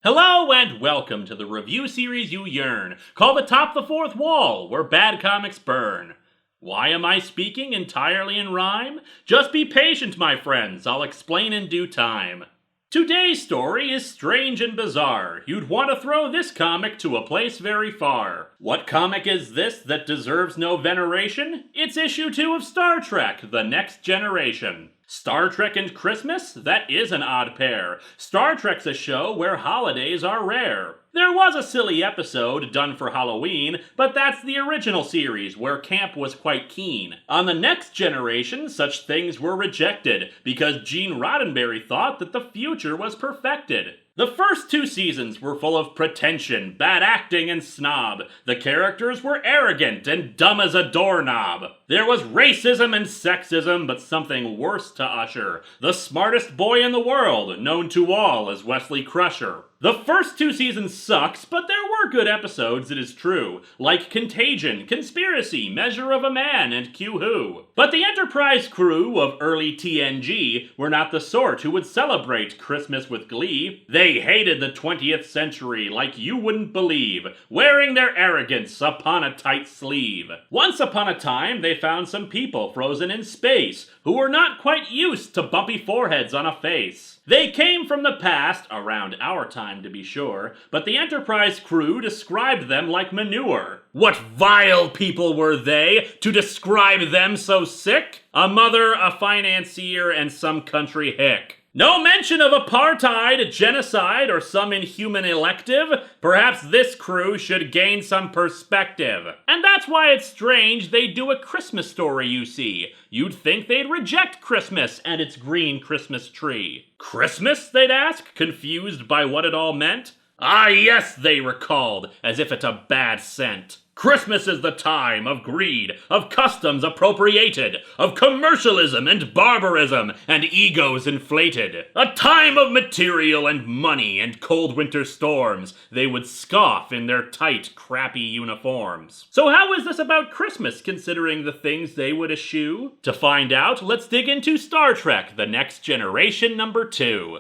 Hello and welcome to the review series you yearn, called Atop the Fourth Wall, where bad comics burn. Why am I speaking entirely in rhyme? Just be patient, my friends, I'll explain in due time. Today's story is strange and bizarre. You'd want to throw this comic to a place very far. What comic is this that deserves no veneration? It's issue 2 of Star Trek: The Next Generation. Star Trek and Christmas? That is an odd pair. Star Trek's a show where holidays are rare. There was a silly episode done for Halloween, but that's the original series where camp was quite keen. On The Next Generation, such things were rejected because Gene Roddenberry thought that the future was perfected. The first 2 seasons were full of pretension, bad acting, and snob. The characters were arrogant and dumb as a doorknob. There was racism and sexism, but something worse to usher. The smartest boy in the world, known to all as Wesley Crusher. The first 2 seasons sucks, but there were good episodes, it is true, like Contagion, Conspiracy, Measure of a Man, and Q-Who. But the Enterprise crew of early TNG were not the sort who would celebrate Christmas with glee. They hated the 20th century like you wouldn't believe, wearing their arrogance upon a tight sleeve. Once upon a time, they found some people frozen in space who were not quite used to bumpy foreheads on a face. They came from the past, around our time to be sure, but the Enterprise crew described them like manure. What vile people were they, to describe them so sick? A mother, a financier, and some country hick. No mention of apartheid, genocide, or some inhuman elective. Perhaps this crew should gain some perspective. And that's why it's strange they do a Christmas story, you see. You'd think they'd reject Christmas and its green Christmas tree. Christmas, they'd ask, confused by what it all meant? Ah yes, they recalled, as if it's a bad scent. Christmas is the time of greed, of customs appropriated, of commercialism and barbarism, and egos inflated. A time of material and money and cold winter storms. They would scoff in their tight, crappy uniforms. So how is this about Christmas, considering the things they would eschew? To find out, let's dig into Star Trek: The Next Generation number 2.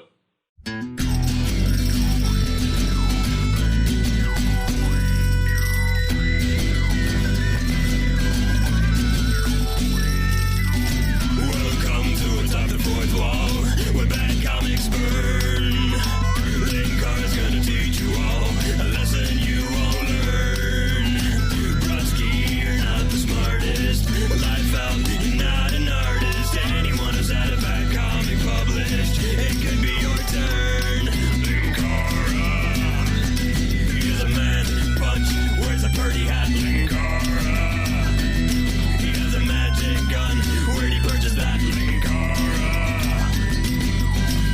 Linkara's gonna teach you all a lesson you won't learn. Brodsky, you're not the smartest. Life out, you're not an artist. Anyone who's had a bad comic published, it could be your turn. Linkara, he's a man punch, wears a birdie hat. Linkara, he has a magic gun. Where'd he purchase that? Linkara,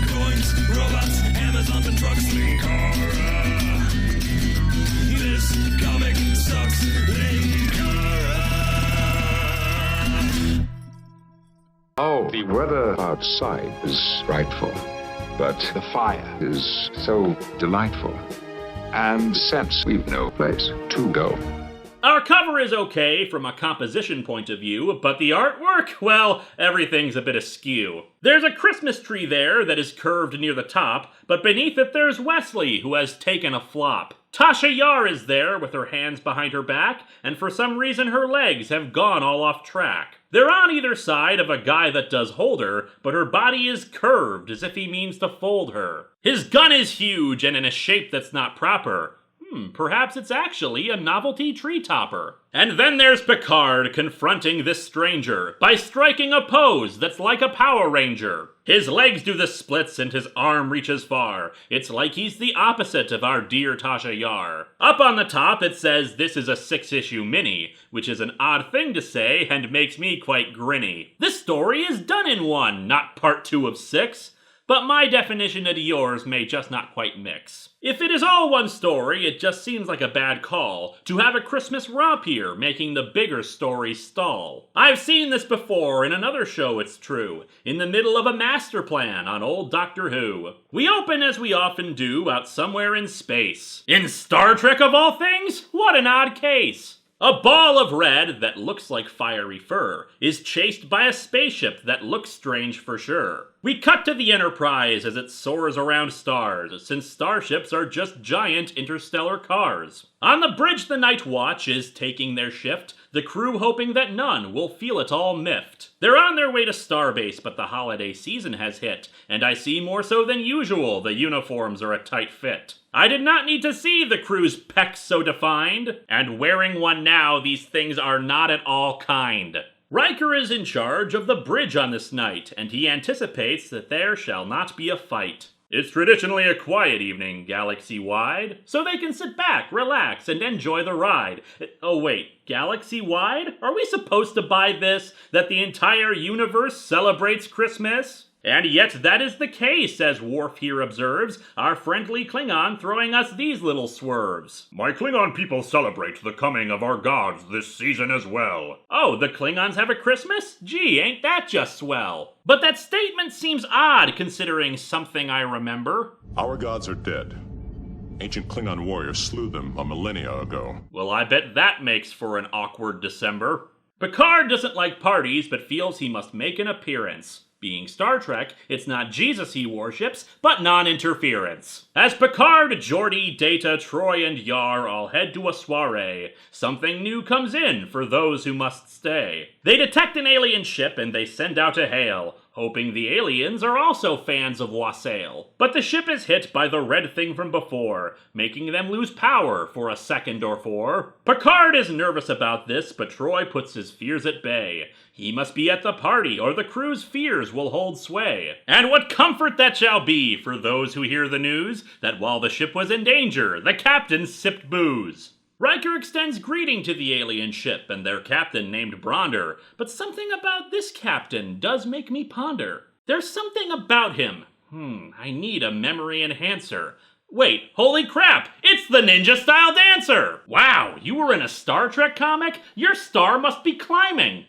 coins, robots, Amazon and trucks. Linkara, this comic sucks. Linkara. Oh, the weather outside is frightful, but the fire is so delightful. And since we've no place to go, Our cover is okay from a composition point of view, but the artwork, well, everything's a bit askew. There's a Christmas tree there that is curved near the top, but beneath it there's Wesley, who has taken a flop. Tasha Yar is there with her hands behind her back, and for some reason her legs have gone all off track. They're on either side of a guy that does hold her, but her body is curved as if he means to fold her. His gun is huge and in a shape that's not proper. Perhaps it's actually a novelty tree topper. And then there's Picard confronting this stranger by striking a pose that's like a Power Ranger. His legs do the splits and his arm reaches far. It's like he's the opposite of our dear Tasha Yar. Up on the top it says this is a 6-issue mini, which is an odd thing to say and makes me quite grinny. This story is done in one, not part 2 of 6. But my definition and yours may just not quite mix. If it is all one story, it just seems like a bad call to have a Christmas romp here, making the bigger story stall. I've seen this before in another show, it's true, in the middle of a master plan on old Doctor Who. We open as we often do out somewhere in space. In Star Trek of all things? What an odd case! A ball of red that looks like fiery fur is chased by a spaceship that looks strange for sure. We cut to the Enterprise as it soars around stars, since starships are just giant interstellar cars. On the bridge, the Night Watch is taking their shift, the crew hoping that none will feel it all miffed. They're on their way to Starbase, but the holiday season has hit, and I see more so than usual the uniforms are a tight fit. I did not need to see the crew's pecs so defined, and wearing one now, these things are not at all kind. Riker is in charge of the bridge on this night, and he anticipates that there shall not be a fight. It's traditionally a quiet evening, galaxy-wide, so they can sit back, relax, and enjoy the ride. Oh wait, galaxy-wide? Are we supposed to buy this, that the entire universe celebrates Christmas? And yet that is the case, as Worf here observes, our friendly Klingon throwing us these little swerves. My Klingon people celebrate the coming of our gods this season as well. Oh, the Klingons have a Christmas? Gee, ain't that just swell? But that statement seems odd, considering something I remember. Our gods are dead. Ancient Klingon warriors slew them a millennia ago. Well, I bet that makes for an awkward December. Picard doesn't like parties, but feels he must make an appearance. Being Star Trek, it's not Jesus he worships, but non-interference. As Picard, Geordi, Data, Troy, and Yar all head to a soiree, something new comes in for those who must stay. They detect an alien ship and they send out a hail, hoping the aliens are also fans of wassail. But the ship is hit by the red thing from before, making them lose power for a second or four. Picard is nervous about this, but Troy puts his fears at bay. He must be at the party, or the crew's fears will hold sway. And what comfort that shall be for those who hear the news that while the ship was in danger, the captain sipped booze. Riker extends greeting to the alien ship and their captain named Bronder, but something about this captain does make me ponder. There's something about him. I need a memory enhancer. Wait, holy crap, it's the Ninja-style dancer! Wow, you were in a Star Trek comic? Your star must be climbing!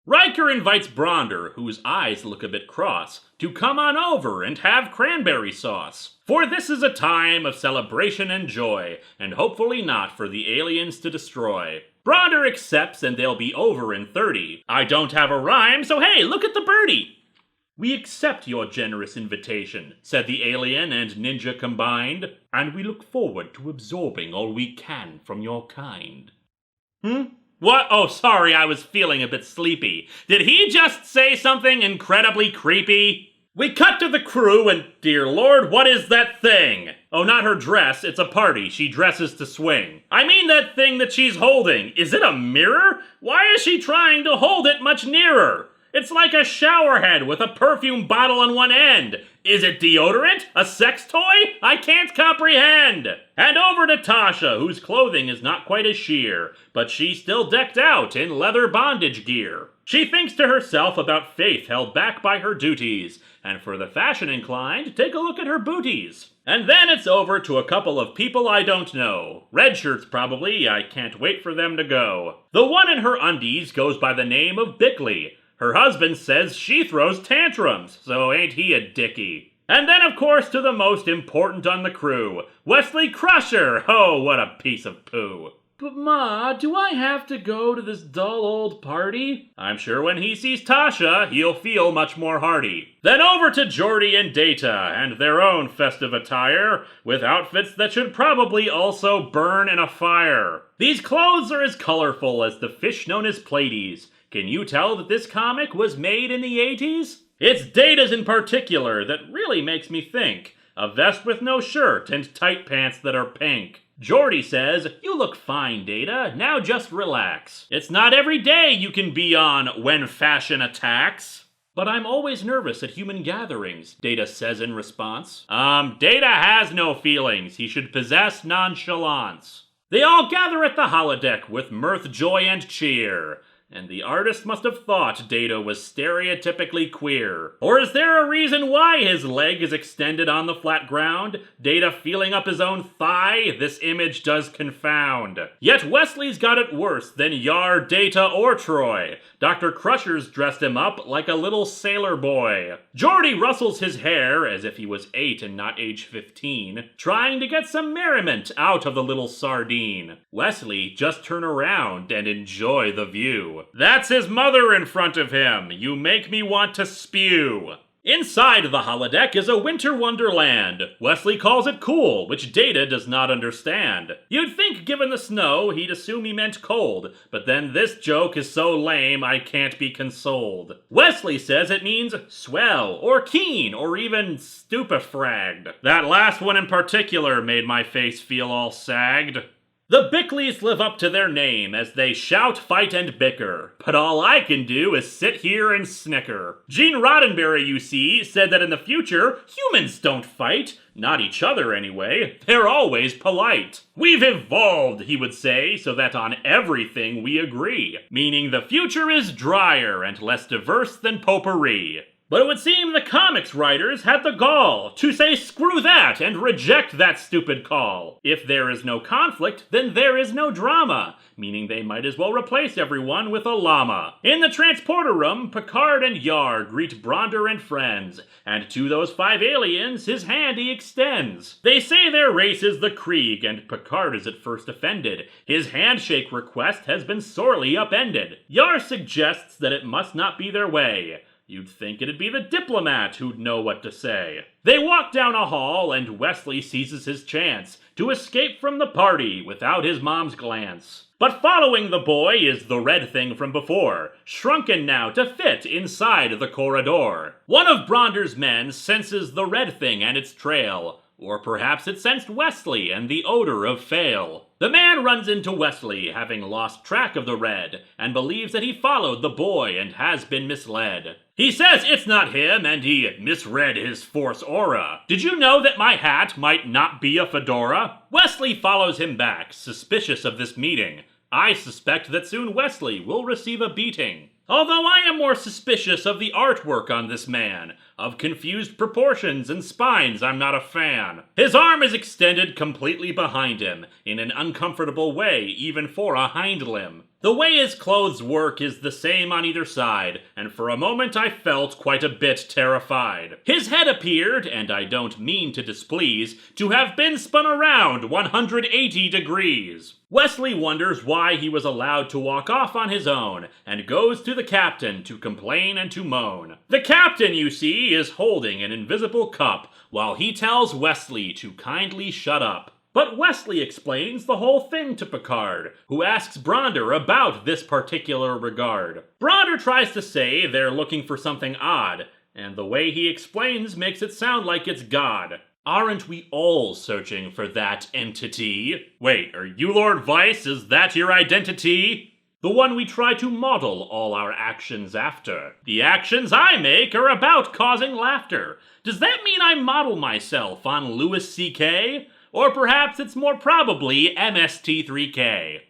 Riker invites Bronder, whose eyes look a bit cross, to come on over and have cranberry sauce. For this is a time of celebration and joy, and hopefully not for the aliens to destroy. Bronder accepts and they'll be over in 30. I don't have a rhyme, so hey, look at the birdie! We accept your generous invitation, said the alien and ninja combined, and we look forward to absorbing all we can from your kind. What? Oh, sorry, I was feeling a bit sleepy. Did he just say something incredibly creepy? We cut to the crew and, dear lord, what is that thing? Oh, not her dress, it's a party. She dresses to swing. I mean that thing that she's holding. Is it a mirror? Why is she trying to hold it much nearer? It's like a shower head with a perfume bottle on one end. Is it deodorant? A sex toy? I can't comprehend. And over to Tasha, whose clothing is not quite as sheer, but she's still decked out in leather bondage gear. She thinks to herself about faith held back by her duties, and for the fashion inclined, take a look at her booties. And then it's over to a couple of people I don't know. Red shirts probably, I can't wait for them to go. The one in her undies goes by the name of Bickley. Her husband says she throws tantrums, so ain't he a dickie? And then, of course, to the most important on the crew, Wesley Crusher! Oh, what a piece of poo. But Ma, do I have to go to this dull old party? I'm sure when he sees Tasha, he'll feel much more hearty. Then over to Geordi and Data, and their own festive attire, with outfits that should probably also burn in a fire. These clothes are as colorful as the fish known as Pleiades. Can you tell that this comic was made in the 80s? It's Data's in particular that really makes me think. A vest with no shirt and tight pants that are pink. Geordi says, "You look fine, Data. Now just relax. It's not every day you can be on When Fashion Attacks." But I'm always nervous at human gatherings, Data says in response. Data has no feelings. He should possess nonchalance. They all gather at the holodeck with mirth, joy, and cheer. And the artist must have thought Data was stereotypically queer. Or is there a reason why his leg is extended on the flat ground? Data feeling up his own thigh? This image does confound. Yet Wesley's got it worse than Yar, Data, or Troy. Dr. Crusher's dressed him up like a little sailor boy. Geordie rustles his hair as if he was 8 and not age 15, trying to get some merriment out of the little sardine. Wesley just turn around and enjoy the view. That's his mother in front of him. You make me want to spew. Inside the holodeck is a winter wonderland. Wesley calls it cool, which Data does not understand. You'd think given the snow, he'd assume he meant cold, but then this joke is so lame I can't be consoled. Wesley says it means swell, or keen, or even stupefragged. That last one in particular made my face feel all sagged. The Bickleys live up to their name as they shout, fight, and bicker, but all I can do is sit here and snicker. Gene Roddenberry, you see, said that in the future, humans don't fight. Not each other, anyway. They're always polite. We've evolved, he would say, so that on everything we agree. Meaning the future is drier and less diverse than potpourri. But it would seem the comics writers had the gall to say screw that and reject that stupid call. If there is no conflict, then there is no drama, meaning they might as well replace everyone with a llama. In the transporter room, Picard and Yar greet Bronder and friends, and to those 5 aliens his hand he extends. They say their race is the Krieg, and Picard is at first offended. His handshake request has been sorely upended. Yar suggests that it must not be their way. You'd think it'd be the diplomat who'd know what to say. They walk down a hall, and Wesley seizes his chance to escape from the party without his mom's glance. But following the boy is the red thing from before, shrunken now to fit inside the corridor. One of Bronder's men senses the red thing and its trail, or perhaps it sensed Wesley and the odor of fail. The man runs into Wesley, having lost track of the red, and believes that he followed the boy and has been misled. He says it's not him, and he misread his force aura. Did you know that my hat might not be a fedora? Wesley follows him back, suspicious of this meeting. I suspect that soon Wesley will receive a beating. Although I am more suspicious of the artwork on this man. Of confused proportions and spines, I'm not a fan. His arm is extended completely behind him, in an uncomfortable way, even for a hind limb. The way his clothes work is the same on either side, and for a moment I felt quite a bit terrified. His head appeared, and I don't mean to displease, to have been spun around 180 degrees. Wesley wonders why he was allowed to walk off on his own, and goes to the captain to complain and to moan. The captain, you see, is holding an invisible cup, while he tells Wesley to kindly shut up. But Wesley explains the whole thing to Picard, who asks Bronder about this particular regard. Bronder tries to say they're looking for something odd, and the way he explains makes it sound like it's God. Aren't we all searching for that entity? Wait, are you Lord Vice? Is that your identity? The one we try to model all our actions after. The actions I make are about causing laughter. Does that mean I model myself on Louis C.K.? Or perhaps it's more probably MST3K.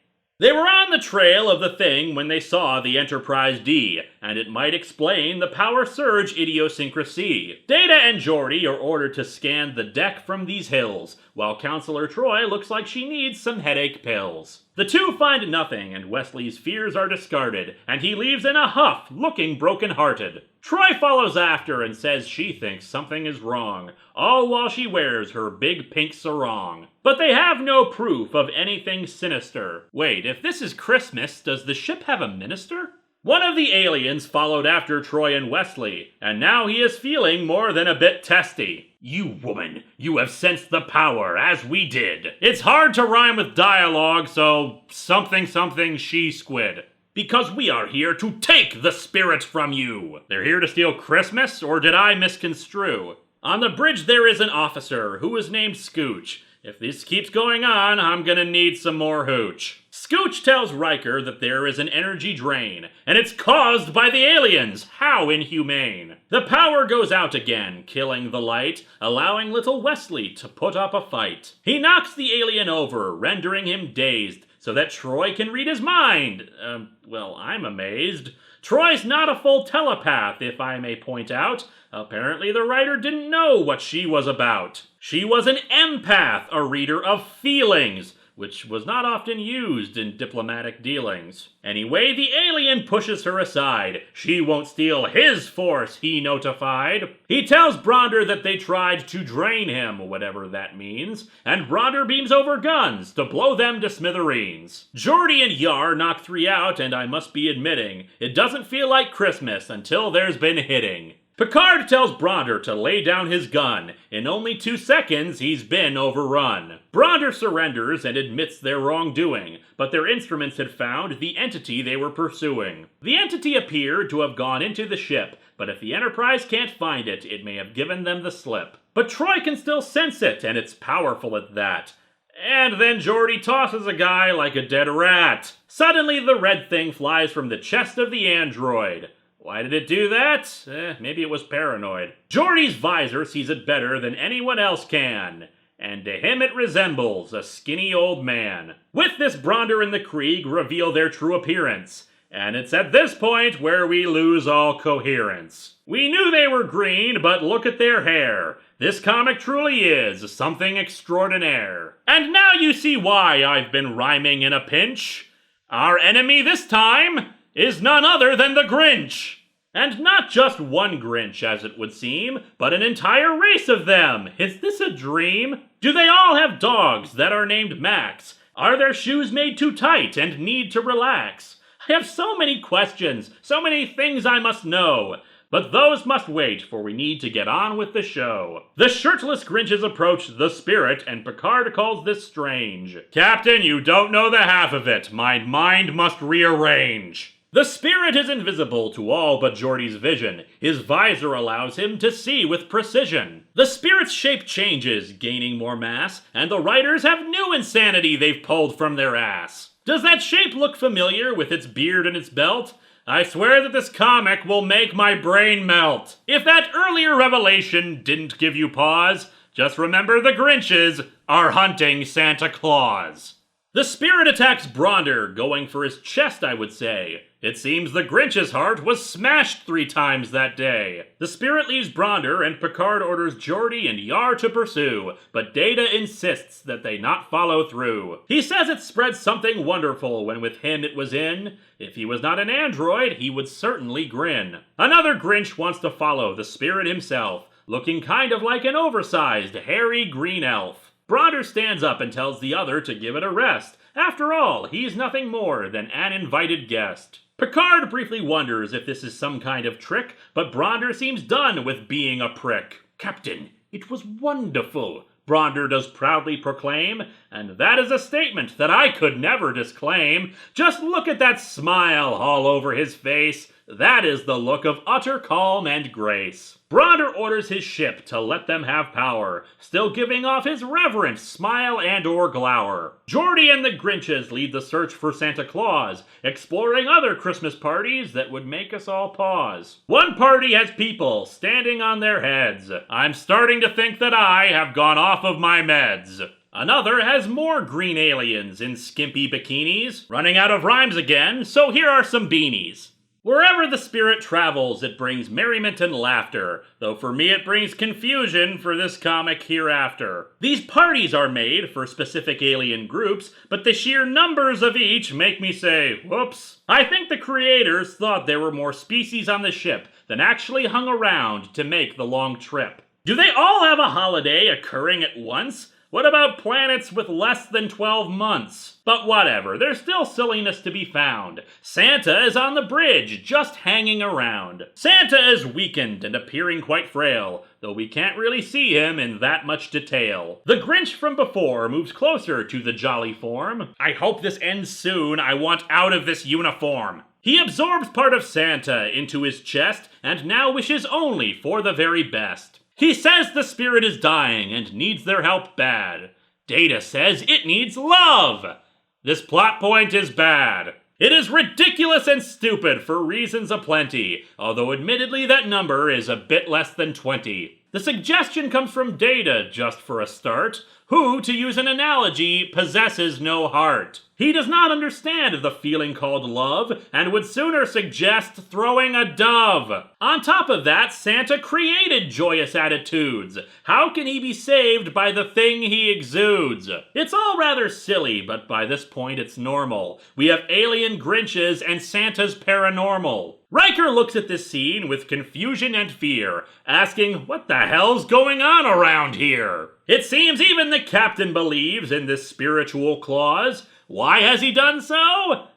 They were on the trail of the thing when they saw the Enterprise D, and it might explain the power surge idiosyncrasy. Data and Geordie are ordered to scan the deck from these hills, while Counselor Troy looks like she needs some headache pills. The two find nothing, and Wesley's fears are discarded, and he leaves in a huff, looking broken-hearted. Troy follows after and says she thinks something is wrong, all while she wears her big pink sarong. But they have no proof of anything sinister. Wait, if this is Christmas, does the ship have a minister? One of the aliens followed after Troy and Wesley, and now he is feeling more than a bit testy. You woman, you have sensed the power, as we did. It's hard to rhyme with dialogue, so something she squid. Because we are here to take the spirit from you. They're here to steal Christmas, or did I misconstrue? On the bridge there is an officer who is named Scooch. If this keeps going on, I'm gonna need some more hooch. Scooch tells Riker that there is an energy drain, and it's caused by the aliens. How inhumane. The power goes out again, killing the light, allowing little Wesley to put up a fight. He knocks the alien over, rendering him dazed, so that Troy can read his mind. Well, I'm amazed. Troy's not a full telepath, if I may point out. Apparently the writer didn't know what she was about. She was an empath, a reader of feelings, which was not often used in diplomatic dealings. Anyway, the alien pushes her aside. She won't steal his force, he notified. He tells Bronder that they tried to drain him, whatever that means, and Bronder beams over guns to blow them to smithereens. Geordi and Yar knock 3 out, and I must be admitting, it doesn't feel like Christmas until there's been hitting. Picard tells Bronder to lay down his gun. In only 2 seconds, he's been overrun. Bronder surrenders and admits their wrongdoing, but their instruments had found the entity they were pursuing. The entity appeared to have gone into the ship, but if the Enterprise can't find it, it may have given them the slip. But Troy can still sense it, and it's powerful at that. And then Geordi tosses a guy like a dead rat. Suddenly, the red thing flies from the chest of the android. Why did it do that? Maybe it was paranoid. Geordi's visor sees it better than anyone else can, and to him it resembles a skinny old man. With this, Bronder and the Krieg reveal their true appearance, and it's at this point where we lose all coherence. We knew they were green, but look at their hair. This comic truly is something extraordinaire. And now you see why I've been rhyming in a pinch. Our enemy this time is none other than the Grinch. And not just one Grinch, as it would seem, but an entire race of them. Is this a dream? Do they all have dogs that are named Max? Are their shoes made too tight and need to relax? I have so many questions, so many things I must know. But those must wait, for we need to get on with the show. The shirtless Grinches approach the Spirit, and Picard calls this strange. Captain, you don't know the half of it. My mind must rearrange. The Spirit is invisible to all but Geordi's vision. His visor allows him to see with precision. The Spirit's shape changes, gaining more mass, and the writers have new insanity they've pulled from their ass. Does that shape look familiar with its beard and its belt? I swear that this comic will make my brain melt. If that earlier revelation didn't give you pause, just remember the Grinches are hunting Santa Claus. The Spirit attacks Bronder, going for his chest, I would say. It seems the Grinch's heart was smashed 3 times that day. The Spirit leaves Bronder, and Picard orders Geordi and Yar to pursue, but Data insists that they not follow through. He says it spread something wonderful when with him it was in. If he was not an android, he would certainly grin. Another Grinch wants to follow the Spirit himself, looking kind of like an oversized, hairy green elf. Bronder stands up and tells the other to give it a rest. After all, he's nothing more than an invited guest. Picard briefly wonders if this is some kind of trick, but Bronder seems done with being a prick. Captain, it was wonderful, Bronder does proudly proclaim, and that is a statement that I could never disclaim. Just look at that smile all over his face. That is the look of utter calm and grace. Bronder orders his ship to let them have power, still giving off his reverent smile and or glower. Geordi and the Grinches lead the search for Santa Claus, exploring other Christmas parties that would make us all pause. One party has people standing on their heads. I'm starting to think that I have gone off of my meds. Another has more green aliens in skimpy bikinis. Running out of rhymes again, so here are some beanies. Wherever the Spirit travels, it brings merriment and laughter, though for me it brings confusion for this comic hereafter. These parties are made for specific alien groups, but the sheer numbers of each make me say, whoops. I think the creators thought there were more species on the ship than actually hung around to make the long trip. Do they all have a holiday occurring at once? What about planets with less than 12 months? But whatever, there's still silliness to be found. Santa is on the bridge, just hanging around. Santa is weakened and appearing quite frail, though we can't really see him in that much detail. The Grinch from before moves closer to the jolly form. I hope this ends soon, I want out of this uniform. He absorbs part of Santa into his chest, and now wishes only for the very best. He says the Spirit is dying and needs their help bad. Data says it needs love. This plot point is bad. It is ridiculous and stupid for reasons aplenty, although admittedly that number is a bit less than 20. The suggestion comes from Data, just for a start, who, to use an analogy, possesses no heart. He does not understand the feeling called love, and would sooner suggest throwing a dove. On top of that, Santa created joyous attitudes. How can he be saved by the thing he exudes? It's all rather silly, but by this point it's normal. We have alien Grinches and Santa's paranormal. Riker looks at this scene with confusion and fear, asking, what the hell's going on around here? It seems even the captain believes in this spiritual clause. Why has he done so?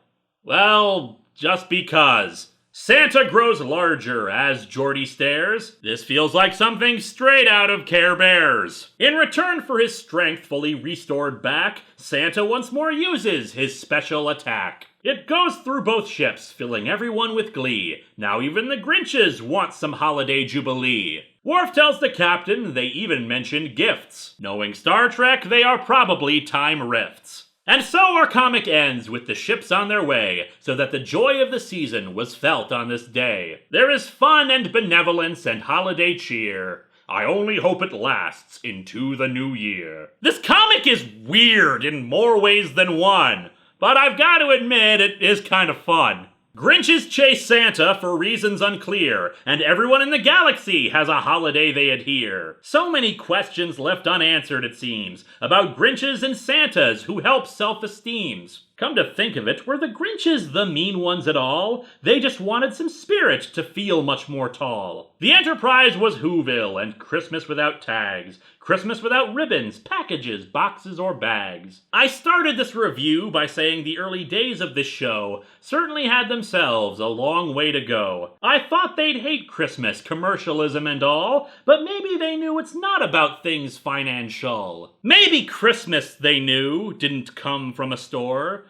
Well, just because. Santa grows larger as Geordi stares. This feels like something straight out of Care Bears. In return for his strength fully restored back, Santa once more uses his special attack. It goes through both ships, filling everyone with glee. Now even the Grinches want some holiday jubilee. Worf tells the captain they even mentioned gifts. Knowing Star Trek, they are probably time rifts. And so our comic ends with the ships on their way, so that the joy of the season was felt on this day. There is fun and benevolence and holiday cheer. I only hope it lasts into the new year. This comic is weird in more ways than one, but I've got to admit it is kind of fun. Grinches chase Santa for reasons unclear, and everyone in the galaxy has a holiday they adhere. So many questions left unanswered, it seems, about Grinches and Santas who help self-esteems. Come to think of it, were the Grinches the mean ones at all? They just wanted some spirit to feel much more tall. The Enterprise was Whoville and Christmas without tags. Christmas without ribbons, packages, boxes, or bags. I started this review by saying the early days of this show certainly had themselves a long way to go. I thought they'd hate Christmas, commercialism and all, but maybe they knew it's not about things financial. Maybe Christmas, they knew, didn't come from a store.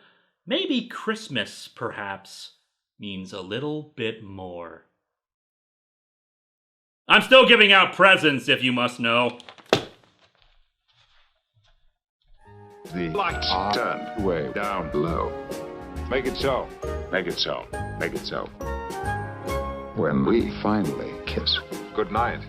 Maybe Christmas, perhaps, means a little bit more. I'm still giving out presents, if you must know. The lights turn way down low. Make it so. Make it so. Make it so. When we finally kiss. Good night.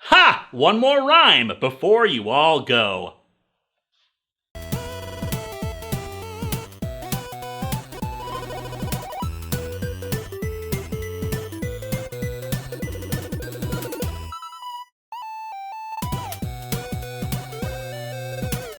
Ha! One more rhyme before you all go.